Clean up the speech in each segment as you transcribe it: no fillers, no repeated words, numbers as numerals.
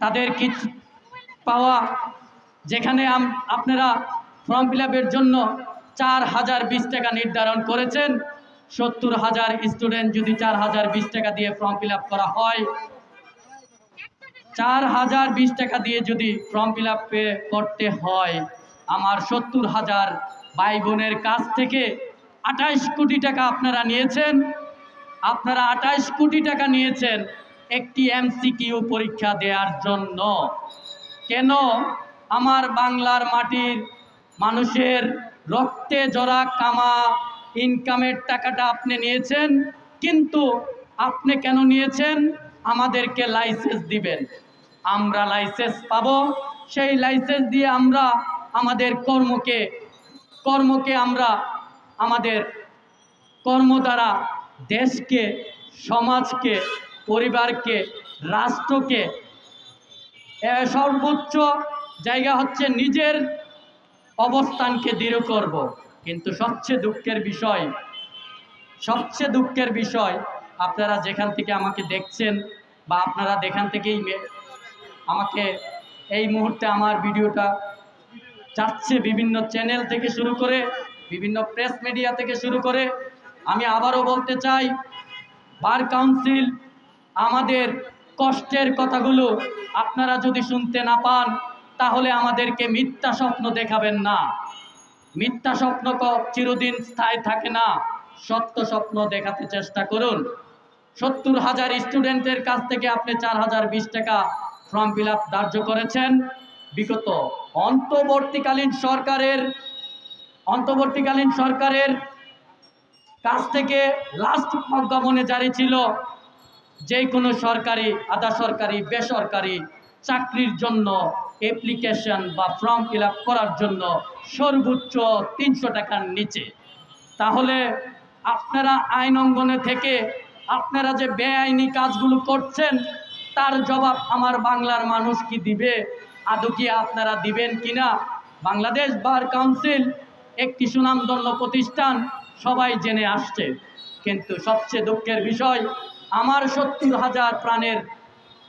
তাদের কিছু পাওয়া, যেখানে আপনারা ফর্ম ফিল আপের জন্য 4020 টাকা নির্ধারণ করেছেন। 70,000 স্টুডেন্ট যদি 4020 টাকা দিয়ে ফর্ম ফিল আপ করা হয়, 4020 টাকা দিয়ে যদি ফর্ম ফিল আপ করতে হয়, আমার 70,000 ভাই বোনের কাছ থেকে 28 কোটি টাকা আপনারা নিয়েছেন। আপনারা 28 কোটি টাকা নিয়েছেন একটি এমসিকিউ পরীক্ষা দেওয়ার জন্য। কেন? আমার বাংলার মাটির মানুষের রক্তে জড়া কামা ইনকামের টাকাটা আপনি নিয়েছেন, কিন্তু আপনি কেন নিয়েছেন? আমাদেরকে লাইসেন্স দিবেন, আমরা লাইসেন্স পাবো। সেই লাইসেন্স দিয়ে আমরা আমাদের কর্মকে আমরা আমাদের কর্ম দ্বারা দেশকে, সমাজকে, পরিবারকে, রাষ্ট্রকে, সর্বোচ্চ জায়গা হচ্ছে নিজের অবস্থানকে দৃঢ় করব। কিন্তু সবচেয়ে দুঃখের বিষয় আপনারা যেখান থেকে আমাকে দেখছেন, বা আপনারা যেখান থেকেই আমাকে এই মুহূর্তে আমার ভিডিওটা যাচ্ছে, বিভিন্ন চ্যানেল থেকে শুরু করে, বিভিন্ন প্রেস মিডিয়া থেকে শুরু করে, আমি আবারও বলতে চাই, বার কাউন্সিল আমাদের কষ্টের কথাগুলো আপনারা যদি শুনতে না পান, তাহলে আমাদেরকে মিথ্যা স্বপ্ন দেখাবেন না। মিথ্যা স্বপ্ন চিরদিন স্থায়ী থাকে না, সত্য স্বপ্ন দেখাতে চেষ্টা করুন। 70,000 স্টুডেন্টের কাছ থেকে আপনি 4020 টাকা ফর্ম ফিল আপ ধার্য করেছেন। বিগত অন্তর্বর্তীকালীন সরকারের কাছ থেকে লাস্ট প্রজ্ঞাপনে জারি ছিল, যে কোনো সরকারি, আধা সরকারি, বেসরকারি চাকরির জন্য অ্যাপ্লিকেশন বা ফর্ম ফিল আপ করার জন্য সর্বোচ্চ 300 টাকার নিচে। তাহলে আপনারা আইন অঙ্গনে থেকে আপনারা যে বেআইনি কাজগুলো করছেন, তার জবাব আমার বাংলার মানুষ কি দিবে? আদৌ কি আপনারা দিবেন কিনা? বাংলাদেশ বার কাউন্সিল একটি সুনামধন্য প্রতিষ্ঠান, সবাই জেনে আসছে। কিন্তু সবচেয়ে দুঃখের বিষয়, আমার 70,000 প্রাণের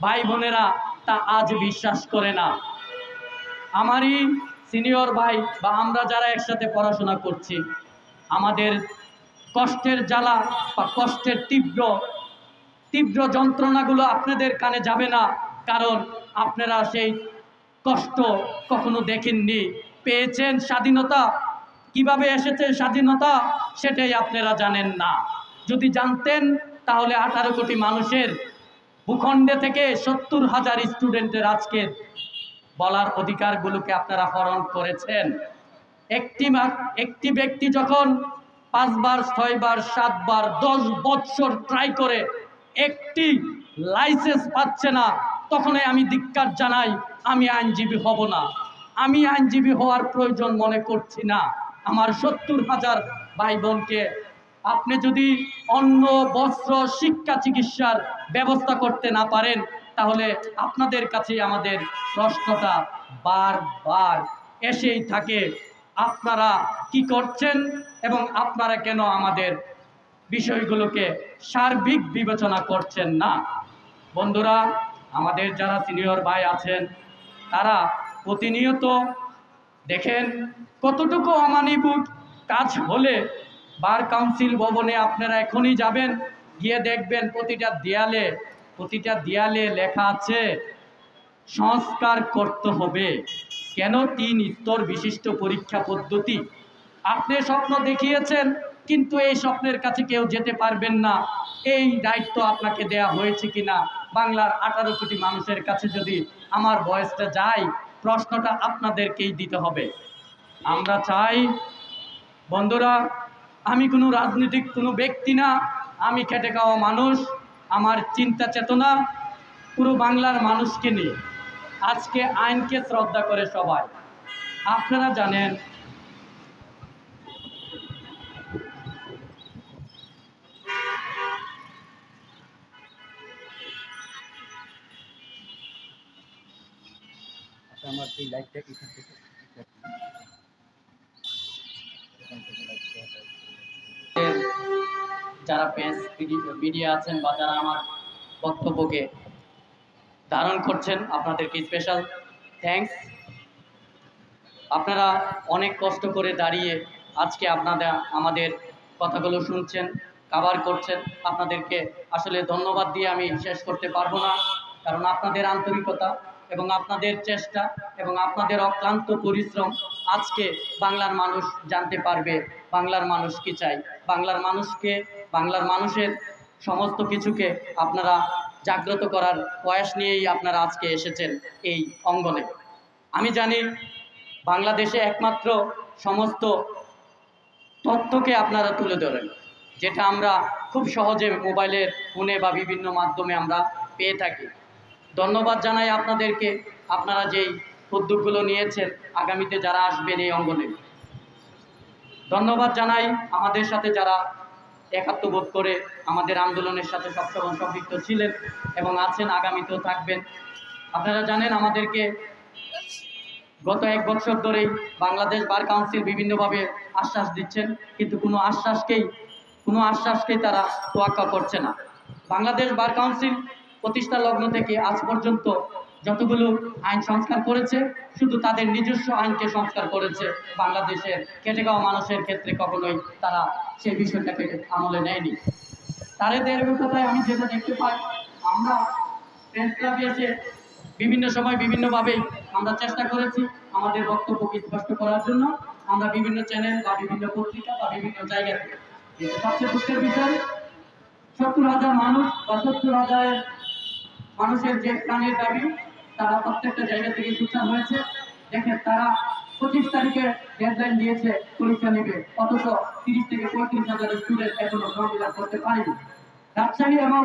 ভাই বোনেরা তা আজ বিশ্বাস করে না। আমারই সিনিয়র ভাই বা আমরা যারা একসাথে পড়াশোনা করছি, আমাদের কষ্টের জ্বালা বা কষ্টের তীব্র যন্ত্রণাগুলো আপনাদের কানে যাবে না, কারণ আপনারা সেই কষ্ট কখনো দেখেননি। পেয়েছেন স্বাধীনতা, কিভাবে এসেছে স্বাধীনতা সেটাই আপনারা জানেন না। যদি জানতেন, তাহলে 18 কোটি মানুষের ভূখণ্ডে থেকে 70,000 স্টুডেন্টের আজকে বলার অধিকারগুলোকে আপনারা হরণ করেছেন। একটি ব্যক্তি যখন 5 বার, 6 বার, 7 বার, 10 বছর ট্রাই করে একটি লাইসেন্স পাচ্ছে না, তখনই আমি ধিক্কার জানাই। আমি আইনজীবী হব না, আমি আইনজীবী হওয়ার প্রয়োজন মনে করছি না। আমার 70,000 ভাই বোনকে আপনি যদি অন্ন, বস্ত্র, শিক্ষা, চিকিৎসার ব্যবস্থা করতে না পারেন, তাহলে আপনাদের কাছে আমাদের প্রশ্নটা বারবার এসেই থাকে, আপনারা কি করছেন এবং আপনারা কেন আমাদের বিষয়গুলোকে সার্বিক বিবেচনা করছেন না? বন্ধুরা, আমাদের যারা সিনিয়র ভাই আছেন, তারা প্রতিনিয়ত দেখেন কতটুকু অমানবিক কাজ হলে বার কাউন্সিল ভবনে আপনারা এখনই যাবেন, গিয়ে দেখবেন প্রতিটা দেয়ালে লেখা আছে সংস্কার করতে হবে। কেন? 3 স্তর বিশিষ্ট পরীক্ষা পদ্ধতি। আপনি স্বপ্ন দেখিয়েছেন, কিন্তু এই স্বপ্নের কাছে কেউ যেতে পারবেন না। এই দায়িত্ব আপনাকে দেয়া হয়েছে কিনা? বাংলার 18 কোটি মানুষের কাছে যদি আমার ভয়েসটা যায়, প্রশ্নটা আপনাদেরকেই দিতে হবে। আমরা চাই, বন্ধুরা, আমি কোনো রাজনৈতিক কোনো ব্যক্তি না, আমি খেটে খাওয়া মানুষ। আমার চিন্তা চেতনা পুরো বাংলার মানুষকে নিয়ে। আজকে আইনকে শ্রদ্ধা করে সবাই। আপনারা জানেন, আমার এই লাইভটা এখান থেকে যারা প্রেস মিডিয়া আছেন বা যারা আমার বক্তব্যকে ধারণ করছেন, আপনাদেরকে স্পেশাল থ্যাঙ্কস। আপনারা অনেক কষ্ট করে দাঁড়িয়ে আজকে আপনারা আমাদের কথাগুলো শুনছেন, কাভার করছেন। আপনাদেরকে আসলে ধন্যবাদ দিয়ে আমি শেষ করতে পারবো না, কারণ আপনাদের আন্তরিকতা এবং আপনাদের চেষ্টা এবং আপনাদের অক্লান্ত পরিশ্রম আজকে বাংলার মানুষ জানতে পারবে বাংলার মানুষ কি চায়, বাংলার মানুষকে, বাংলার মানুষের সমস্ত কিছুকে আপনারা জাগ্রত করার প্রয়াস নিয়েই আপনারা আজকে এসেছেন এই অঙ্গনে। আমি জানি বাংলাদেশে একমাত্র সমস্ত তথ্যকে আপনারা তুলে ধরেন, যেটা আমরা খুব সহজে মোবাইলের ফোনে বা বিভিন্ন মাধ্যমে আমরা পেয়ে থাকি। ধন্যবাদ জানাই আপনাদেরকে, আপনারা যেই উদ্যোগগুলো নিয়েছেন আগামীতে যারা আসবেন এই অঙ্গনে। ধন্যবাদ জানাই আমাদের সাথে যারা একাত্মবোধ করে আমাদের আন্দোলনের সাথে সবসময় সম্পৃক্ত ছিলেন এবং আছেন, আগামীতেও থাকবেন। আপনারা জানেন আমাদেরকে গত 1 বছর ধরেই বাংলাদেশ বার কাউন্সিল বিভিন্নভাবে আশ্বাস দিচ্ছেন, কিন্তু কোনো আশ্বাসকেই তারা তোয়াক্কা করছে না। বাংলাদেশ বার কাউন্সিল প্রতিষ্ঠা লগ্ন থেকে আজ পর্যন্ত যতগুলো আইন সংস্কার করেছে, শুধু তাদের নিজস্ব আইনকে সংস্কার করেছে। বাংলাদেশের খেটে খাওয়া মানুষের ক্ষেত্রে কখনোই তারা সেই বিষয়টাকে আমলে নেয়নি। তাদের কথায় আমি যেটা দেখতে পাই, আমরা প্রেস ক্লাবে এসে বিভিন্ন সময় বিভিন্নভাবেই আমরা চেষ্টা করেছি আমাদের বক্তব্যকে স্পষ্ট করার জন্য। আমরা বিভিন্ন চ্যানেল বা বিভিন্ন পত্রিকা বা বিভিন্ন জায়গাতে, কিন্তু সবচেয়ে দুঃখের বিষয় 70,000 মানুষ বা 70,000 মানুষের যে প্রাণের দাবি, তারা প্রত্যেকটা জায়গা থেকে সোচ্চার হয়েছে। দেখেন, তারা 25 তারিখে ডেডলাইন দিয়েছে পরীক্ষা নেবে, অথচ 30 থেকে 35,000 স্টুডেন্ট এখনো ফর্ম ফিল আপ করতে পারেনি। রাজশাহী এবং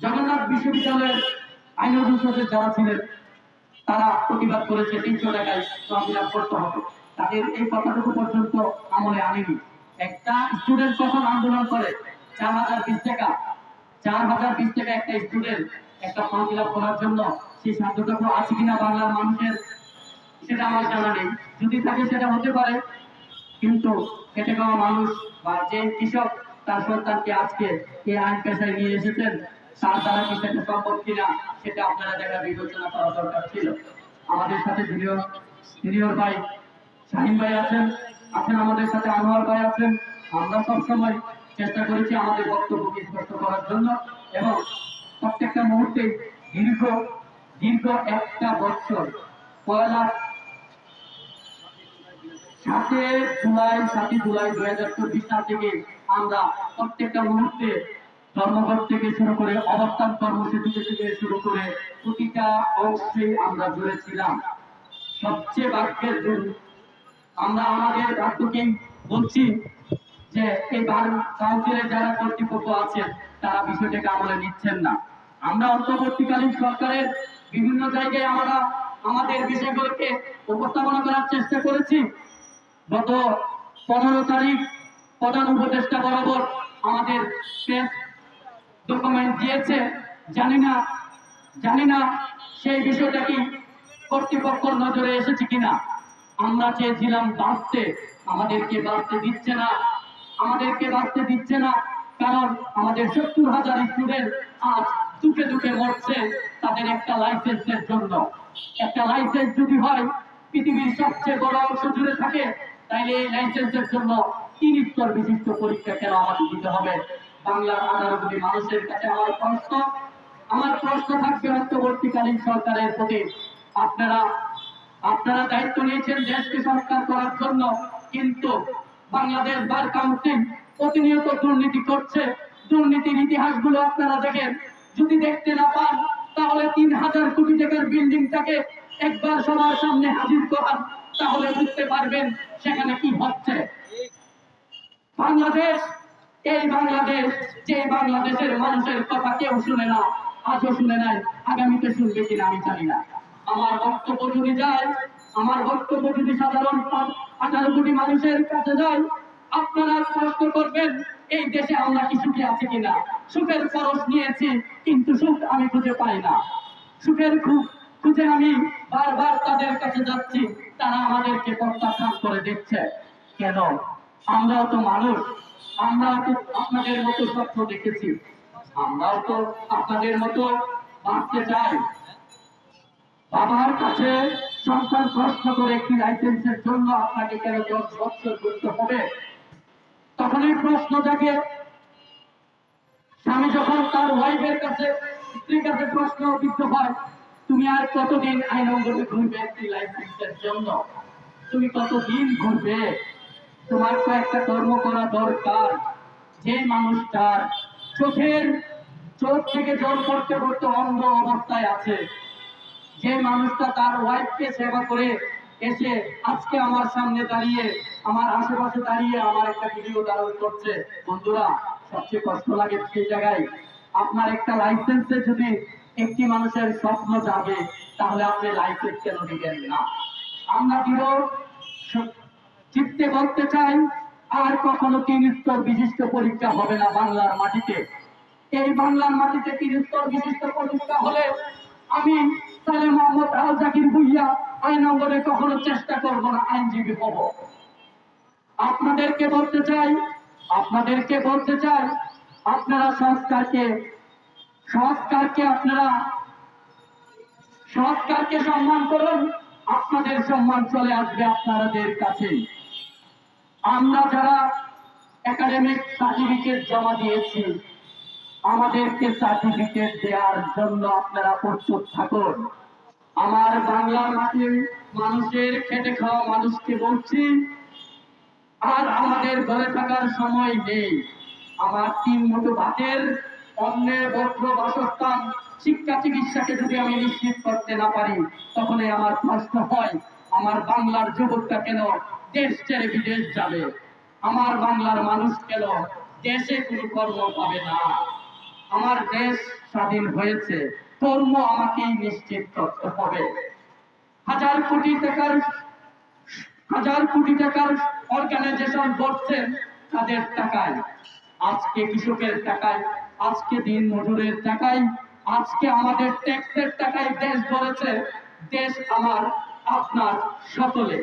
জগন্নাথ বিশ্ববিদ্যালয়ের আইন অনুষদের যারা ছিলেন তারা প্রতিবাদ করেছে 300 টাকায় ফর্ম ফিল আপ করতে হবে। তাদের এই কথাটুকু পর্যন্ত আমলে আনেনি। একটা স্টুডেন্ট যখন আন্দোলন করে 4,020 টাকা, 4,020 টাকা একটা স্টুডেন্ট একটা ফর্ম ফিল আপ করার জন্য, সেই সাধ্যটুকু আছে কিনা বাংলার মানুষের সেটা আমার জানা নেই। যদি থাকে সেটা হতে পারে, কিন্তু খেটে খাওয়া মানুষ বা যে কৃষক তার সন্তানকে আজকে এই আইন পেশায় নিয়ে এসেছেন, তার দ্বারা কি সেটা সম্ভব কিনা সেটা আপনারা দেখা বিবেচনা করা দরকার ছিল। আমাদের সাথে সিনিয়র ভাই শাহিন ভাই আছেন, আমাদের সাথে আনোয়ার ভাই আছেন। আমরা সবসময় চেষ্টা করেছি আমাদের বক্তব্যকে স্পষ্ট করার জন্য, এবং প্রত্যেকটা মুহূর্তে দীর্ঘ 1 বছর পয়লা 7 জুলাই 2024 সাল থেকে আমরা প্রত্যেকটা মুহূর্তে ধর্মঘট থেকে শুরু করে অবস্থান কর্মসূচি থেকে শুরু করে প্রতিটা অংশে আমরা জুড়ে ছিলাম। সবচেয়ে ভাগ্যের দিন আমরা আমাদের ভাগ্যকে বলছি যে এই বার কাউন্সিলের যারা কর্তৃপক্ষ আছেন তারা বিষয়টাকে আমলে নিচ্ছেন না। আমরা অন্তর্বর্তীকালীন সরকারের বিভিন্ন জায়গায় আমরা আমাদের বিষয়গুলোকে উপস্থাপনা করার চেষ্টা করেছি। গত 15 তারিখ প্রধান উপদেষ্টা বরাবর আমাদের প্রেস ডকুমেন্ট দিয়েছে। জানি না সেই বিষয়টা কি কর্তৃপক্ষের নজরে এসেছে কিনা। আমরা চেয়েছিলাম বাঁচতে, আমাদেরকে বাঁচতে দিচ্ছে না, কারণ আমাদের 70,000 স্টুডেন্ট আজ দুঃখে দুঃখে মরছে তাদের একটা লাইসেন্সের জন্য। একটা লাইসেন্স যদি হয় পৃথিবীর সবচেয়ে বড় অংশ জুড়ে থাকে, তাইলে এই লাইসেন্সের জন্য 3 স্তর বিশিষ্ট পরীক্ষা কেন আমাদের দিতে হবে? বাংলার 18 কোটি মানুষের কাছে আমার প্রশ্ন থাকবে অন্তর্বর্তীকালীন সরকারের প্রতি। আপনারা দায়িত্ব নিয়েছেন দেশকে সংস্কার করার জন্য, কিন্তু বাংলাদেশ বার কাউন্সিল প্রতিনিয়ত দুর্নীতি করছে। দুর্নীতির ইতিহাসগুলো আপনারা দেখেন, যদি দেখতে না পান তাহলে 3,000 কোটি টাকার বিল্ডিংটাকে একবার সবার সামনে হাজির করান, তাহলে বুঝতে পারবেন সেখানে কি হচ্ছে। বাংলাদেশ, এই বাংলাদেশ, যে বাংলাদেশের মানুষের কথা কেউ শুনে না, আজও শুনে নাই, আগামীতে শুনবে কিনা আমি জানি না। আমার বক্তব্য যদি সাধারণ 18 কোটি মানুষের কাছে যায়, আপনারা প্রশ্ন করবেন এই দেশে আমরা কি সুখে আছি কিনা। সুখের খরচ নিয়েছি, কিন্তু সুখ আমি খুঁজে পাই না। সুখের খুঁজে আমি বারবার তাদের কাছে যাচ্ছি, তারা আমাদেরকে প্রত্যাখ্যান করে দিচ্ছে। কেন? আমরাও তো মানুষ, আমরা তো আপনাদের মতো স্বপ্ন দেখেছি, আমরাও তো আপনাদের মতো বাঁচতে চায়, বাবার কাছে সন্তান প্রশ্ন করে একটি লাইসেন্সের জন্য আপনাকে কেন 10 বছর করতে হবে? তখনই প্রশ্ন জাগে, স্বামী যখন তার ওয়াইফের কাছে, স্ত্রীর কাছে প্রশ্ন বিদ্ধ হয়, তুমি আর কতদিন আইন অঙ্গনে ঘুরবে একটি লাইসেন্সের জন্য? তুমি কতদিন ঘুরবে? তোমার তো একটা কর্ম করা দরকার। যে মানুষটার চোখ থেকে জল পড়তে পড়তে অন্ধ অবস্থায় আছে, যে মানুষটা তার ওয়াইফকে সেবা করে এসে আজকে আমার সামনে দাঁড়িয়ে, আমার আশেপাশে দাঁড়িয়ে আমার একটা ভিডিও ধারণ করছে, বন্ধুরা সবচেয়ে কষ্ট লাগে সেই জায়গায়। আপনার একটা লাইসেন্সে যদি একটি মানুষের স্বপ্ন যাবে, তাহলে আপনি লাইসেন্স কেন দিবেন না? আমরা দৃঢ় চিত্তে বলতে চাই, আর কখনো 3 স্তর বিশিষ্ট পরীক্ষা হবে না বাংলার মাটিতে। এই বাংলার মাটিতে 3 স্তর বিশিষ্ট পরীক্ষা হলে আমি তাহলে মোহাম্মদ আল জাকির ভুইয়া আইন অঙ্গনে কখনো চেষ্টা করব না, আইনজীবী হব। আপনাদেরকে বলতে চাই, আপনারা সংস্কারকে সম্মান করুন, আপনাদের সম্মান চলে আসবে আপনাদের কাছে। আমরা যারা একাডেমিক সার্টিফিকেট জমা দিয়েছি, আমাদেরকে সার্টিফিকেট দেওয়ার জন্য আপনারা প্রস্তুত থাকুন। আমার বাংলার মাটির মানুষের, খেটে খাওয়া মানুষকে বলছি, আর আমাদের ঘরে থাকার সময় নেই। আমার 3 মুঠো ভাতের, অন্যের বস্ত্র, বাসস্থান, শিক্ষা, চিকিৎসাকে যদি আমি নিশ্চিত করতে না পারি, তখনই আমার প্রশ্ন হয়, আমার বাংলার যুবকটা কেন দেশ ছেড়ে বিদেশ যাবে? আমার বাংলার মানুষ কেন দেশে কোনো কর্ম পাবে না? আমার দেশ স্বাধীন হয়েছে, কর্ম আমাকেই নিশ্চিত করতে হবে। হাজার কোটি টাকার অর্গানাইজেশন করছেন তাদের টাকায়, আজকে কৃষকের টাকায়, আজকে দিন মজুরের টাকায়, আজকে আমাদের ট্যাক্সের টাকায় দেশ গড়েছে। দেশ আমার, আপনার, সকলে।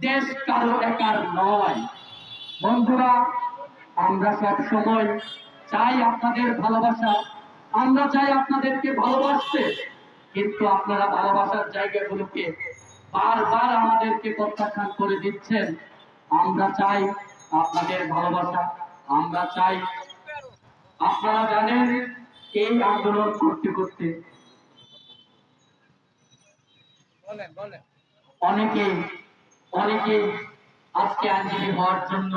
দেশ কারো একার নয়। বন্ধুরা, আমরা সব সময় চাই আপনাদের ভালোবাসা, আমরা চাই আপনাদেরকে ভালোবাসতে, কিন্তু আপনারা ভালোবাসার জায়গাগুলোকে বারবার আমাদেরকে প্রত্যাখ্যান করে দিচ্ছেন। আমরা চাই আপনাদের ভালোবাসা, আমরা চাই, আপনারা জানেন এই আন্দোলন করতে করতে অনেকে আজকে আইনজীবী হওয়ার জন্য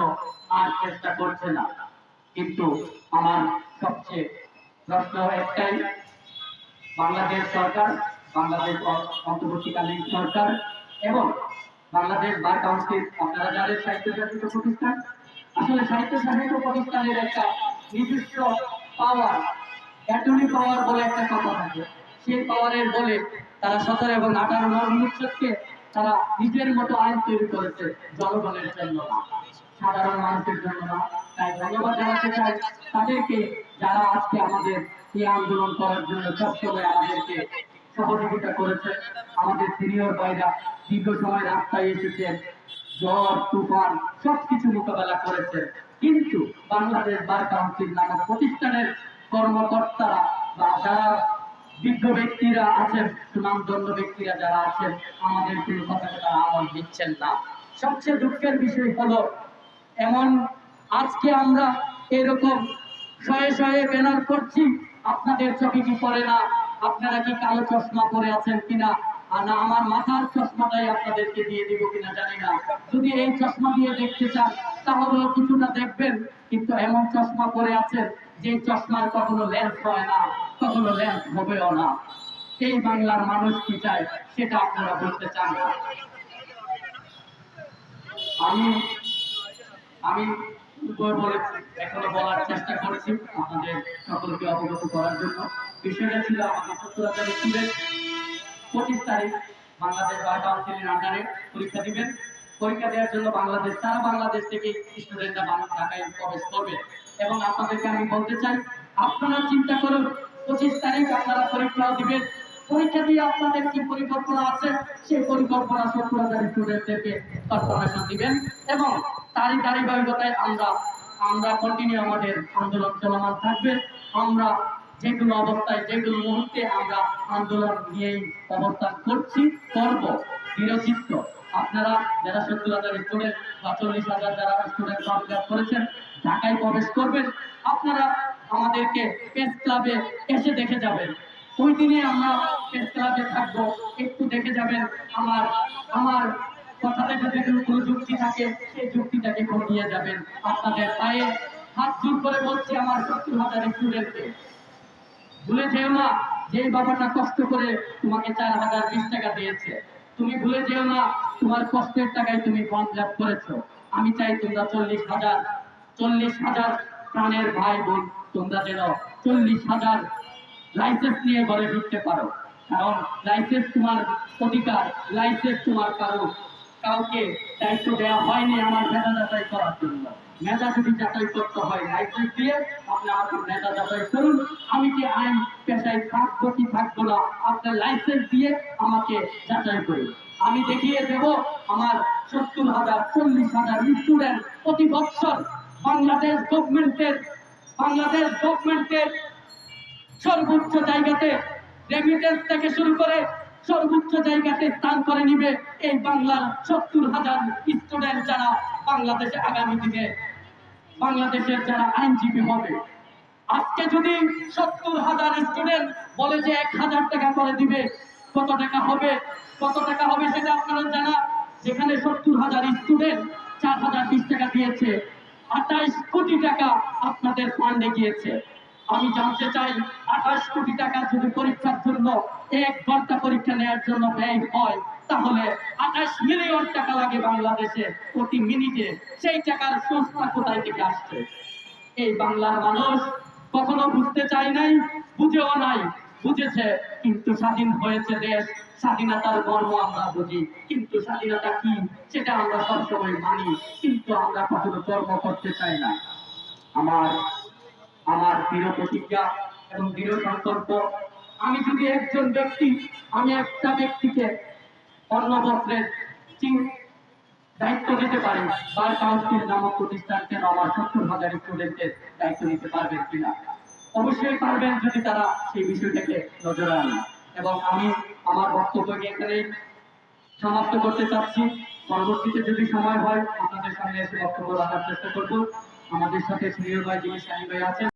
আর চেষ্টা করছে না। কিন্তু আমার সবচেয়ে প্রশ্ন একটাই, বাংলাদেশ সরকার, বাংলাদেশ অন্তর্বর্তীকালীন সরকার এবং বাংলাদেশ বার কাউন্সিল, আপনারা জানেন সাহিত্যশাসিত প্রতিষ্ঠান, আসলে সাহিত্যশাসিত প্রতিষ্ঠানের একটা নিজস্ব পাওয়ার, অ্যাটর্নি পাওয়ার বলে একটা কথা থাকে। সেই পাওয়ারের বলে তারা 17 এবং 18 নম্বর অনুচ্ছেদকে তারা নিজের মতো আইন তৈরি করেছে, জনগণের জন্য না, সাধারণ মানুষের জন্য না। তাই ধন্যবাদ জানাতে চাই তাদেরকে, যারা আজকে আমাদের এই আন্দোলন করার জন্য সবসময় আমাদেরকে সহযোগিতা করেছে। আমাদের সিনিয়র ভাইরা দীর্ঘ সময় রাস্তায় এসেছেন, ঝড় তুফান সবকিছু মোকাবেলা করেছে, কিন্তু বাংলাদেশ বার কাউন্সিল নামক প্রতিষ্ঠানের কর্মকর্তারা বা যারা বিজ্ঞ ব্যক্তিরা আছেন, সুনামধন্য ব্যক্তিরা যারা আছেন, আমাদের কোনো কথাকে তারা আমল দিচ্ছেন না। সবচেয়ে দুঃখের বিষয় হলো, এমন আজকে আমরা এরকম শয়ে শয়ে ব্যানার করছি, আপনাদের চোখে কি পড়ে না? আপনারা কি কালো চশমা পরে আছেন কিনা? না আমার মাথার চশমাটাই আপনাদেরকে দিয়ে দিব কিনা জানি না। যদি এই চশমা দিয়ে দেখতে চান তাহলেও কিছুটা দেখবেন, কিন্তু এমন চশমা পরে আছেন যে চশমার কখনো লেন্স হয় না, কখনো লেন্স হবেও না। এই বাংলার মানুষ কি চায় সেটা আপনারা বলতে চান না। আমি বলেছি, এখনো বলার চেষ্টা করেছি আপনাদের সকলকে অবগত করার জন্য। বিষয়টা ছিল আমাদের 70,000 স্টুডেন্ট 25 তারিখ বাংলাদেশ বার কাউন্সিলের আন্ডারে পরীক্ষা দিবেন। পরীক্ষা দেওয়ার জন্য সারা বাংলাদেশ থেকে স্টুডেন্টরা ঢাকায় প্রবেশ করবে। এবং আপনাদেরকে আমি বলতে চাই, আপনারা চিন্তা করুন, 25 তারিখ আপনারা পরীক্ষাও দিবেন, পরীক্ষা দিয়ে আপনাদের কি পরিকল্পনা আছে, সেই পরিকল্পনা 70,000 স্টুডেন্টদেরকে কনফার্মেশন দিবেন। এবং তারই ধারাবাহিকতায় আমরা কন্টিনিউ আমাদের আন্দোলন চলমান থাকবে। আমরা যে কোনো অবস্থায় যে কোনো মুহূর্তে আমরা আন্দোলন নিয়েই অবস্থান করছি, করব দৃঢ়চিত্ত। আপনারা যারা ৭০,০০০ স্টুডেন্ট বা ৪০,০০০ যারা স্টুডেন্ট ফর্ম ফিল আপ করেছেন, ঢাকায় প্রবেশ করবেন, আপনারা আমাদেরকে প্রেস ক্লাবে এসে দেখে যাবেন। ওই দিনে আমরা প্রেস ক্লাবে থাকবো, একটু দেখে যাবেন। আমার আমার কথাতে যদি কোনো যুক্তি থাকে সেই যুক্তিটাকে ঘটিয়ে যাবেন। আপনাদের পায়ে হাত জোর করে বলছি আমার ৭০,০০০ স্টুডেন্টকে, ভুলে যেও না যে বাবাটা কষ্ট করে তোমাকে ৪,০২০ টাকা দিয়েছে। তুমি ভুলে যেও না তোমার কষ্টের টাকায় তুমি ফর্ম ফিল আপ করেছো। আমি চাই তোমরা ৪০,০০০ প্রাণের ভাই বোন তোমরা যেন ৪০,০০০ লাইসেন্স নিয়ে ঘরে ঢুকতে পারো। কারণ লাইসেন্স তোমার অধিকার, লাইসেন্স তোমার কাউকে দায়িত্ব দেওয়া হয়নি আমার মেধা যাচাই করার জন্য। মেধা যদি যাচাই করতে হয় লাইসেন্স দিয়ে, আপনি আমাকে মেধা যাচাই করুন। আমি কি আইন পেশায় থাকবো কি থাকবো না, আপনার লাইসেন্স দিয়ে আমাকে যাচাই করুন। আমি দেখিয়ে দেব আমার ৭০,০০০ ৪০,০০০ স্টুডেন্ট প্রতি বছর বাংলাদেশ গভর্নমেন্টের সর্বোচ্চ জায়গাতে, রেমিটেন্স থেকে শুরু করে সর্বোচ্চ জায়গাতে স্থান করে নিবে এই বাংলার ৭০,০০০ স্টুডেন্ট যারা বাংলাদেশে আগামী দিনে বাংলাদেশের যারা আইনজীবী হবে। আজকে যদি ৭০,০০০ স্টুডেন্ট বলে যে ১,০০০ টাকা করে দিবে, কত টাকা হবে সেটা আপনারা জানা। যেখানে ৭০,০০০ স্টুডেন্ট ৪,০২০ টাকা দিয়েছে, ২৮ কোটি টাকা আপনাদের ফান্ডে গিয়েছে। আমি জানতে চাই ২৮ কোটি টাকা যদি পরীক্ষার জন্য ১ ঘন্টা পরীক্ষা নেওয়ার জন্য ব্যয় হয়, তাহলে ২৮ মিলিয়ন টাকা লাগে বাংলাদেশে প্রতি মিনিটে। সেই টাকার সংস্থা কোথায় থেকে আসছে? এই বাংলার মানুষ কখনো বুঝতে চায় নাই, বুঝেও নাই। বুঝেছে কিন্তু স্বাধীন হয়েছে দেশ, স্বাধীনতার মর্ম আমরা বুঝি, কিন্তু স্বাধীনতা কি সেটা আমরা সবসময় মানি, কিন্তু আমরা কখনো কর্ম করতে চাই না। আমার আমার দৃঢ় প্রতিজ্ঞা এবং দৃঢ় সংকল্প, আমি যদি আমি একটা ব্যক্তিকে অন্য বস্ত্রের দায়িত্ব নিতে পারি, বার কাউন্সিল নামক প্রতিষ্ঠানকে আমার ৭০,০০০ স্টুডেন্টের দায়িত্ব নিতে পারবেন কিনা? অবশ্যই পারবেন যদি তারা সেই বিষয়টাকে নজরে আনে। এবং আমি আমার বক্তব্যকে এখানে সমাপ্ত করতে চাচ্ছি। পরবর্তীতে যদি সময় হয় আপনাদের সামনে এসে বক্তব্য রাখার চেষ্টা করব। আমাদের সাথে সিনিয়র ভাই যিনি শাহিন ভাই আছেন।